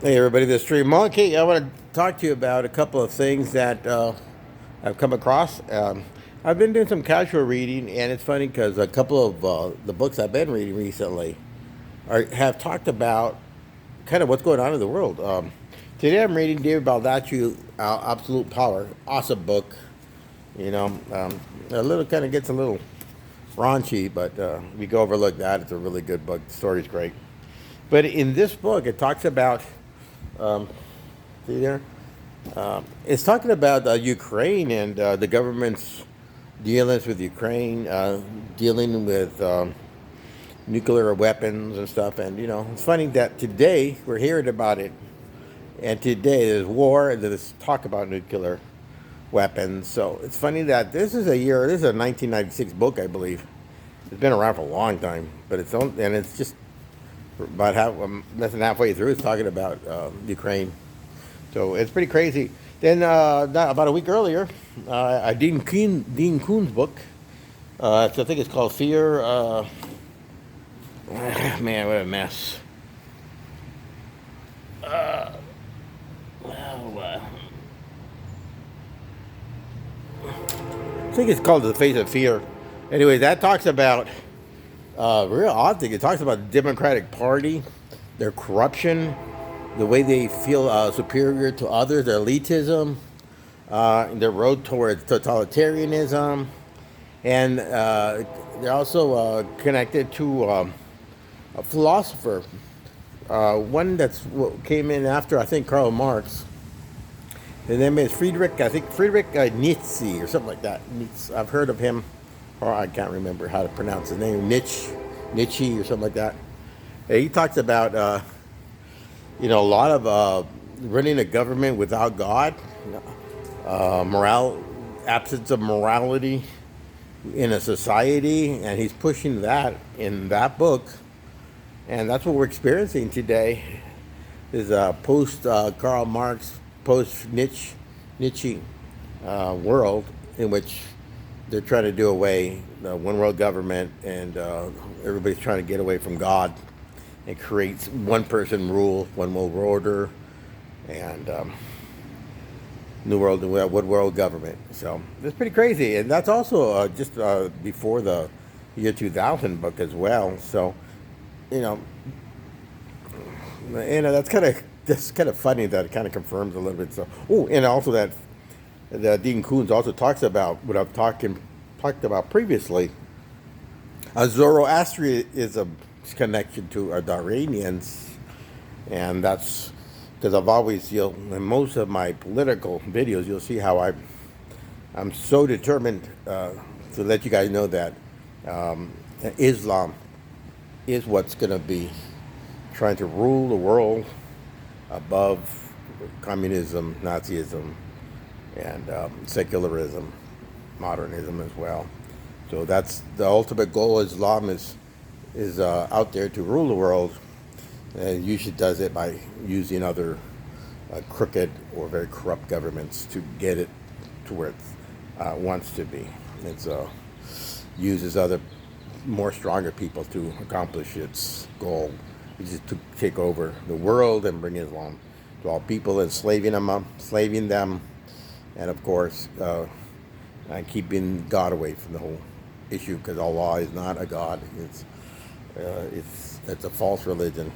Hey everybody, this is Stream Monkey. I want to talk to you about a couple of things that I've come across. I've been doing some casual reading, and it's funny because a couple of the books I've been reading recently have talked about kind of what's going on in the world. Today I'm reading David Baldacci, Absolute Power. Awesome book. You know, a little kind of gets a little raunchy, but we go overlook that. It's a really good book. The story's great. But in this book, it talks about um, see there? It's talking about Ukraine and the government's dealings with Ukraine, dealing with nuclear weapons and stuff. And, it's funny that today we're hearing about it. And today there's war and there's talk about nuclear weapons. So it's funny that this is a 1996 book, I believe. It's been around for a long time, but it's just about less than halfway through. It's talking about Ukraine. So it's pretty crazy. Then about a week earlier, Dean Koon's book. I think it's called Fear. Man, what a mess. Well, I think it's called The Face of Fear. Anyway, that talks about real odd thing. It talks about the Democratic Party, their corruption, the way they feel superior to others, their elitism, their road towards totalitarianism, and they're also connected to a philosopher, one came in after I think Karl Marx. His name is Friedrich Nietzsche or something like that. I've heard of him, or I can't remember how to pronounce his name. Nietzsche or something like that. He talks about a lot of running a government without God, absence of morality in a society, and he's pushing that in that book, and that's what we're experiencing today. Is a post Karl Marx, post Nietzsche world in which they're trying to do away the one world government, and everybody's trying to get away from God. It creates one person rule, one world order, and new world, one world government. So it's pretty crazy, and that's also just before the year 2000 book as well. So, you know, that's kind of funny that it kind of confirms a little bit. So, and also that Dean Koontz also talks about what talked about previously. Zoroastrianism's connection to the Iranians, and that's because I've always, in most of my political videos, you'll see how I'm so determined to let you guys know that Islam is what's going to be trying to rule the world above communism, Nazism, and secularism, modernism as well. So that's the ultimate goal. Islam is out there to rule the world, and usually does it by using other crooked or very corrupt governments to get it to where it wants to be. It uses other more stronger people to accomplish its goal, which is to take over the world and bring Islam to all people, enslaving them, and of course, keeping God away from the whole issue, because Allah is not a God. It's a false religion,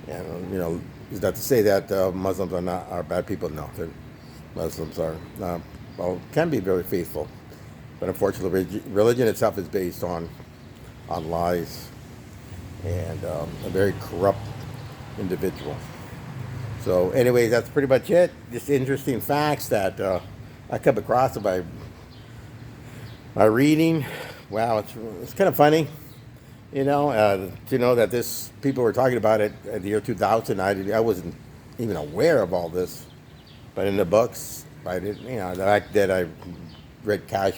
and is that to say that Muslims are bad people? No, Muslims are can be very faithful, but unfortunately, religion itself is based on lies and a very corrupt individual. So, anyway, that's pretty much it. Just interesting facts that I come across by reading. Wow, it's kind of funny, to know that this people were talking about it in the year 2000. I wasn't even aware of all this, but in the books, I did. The fact that I read casually.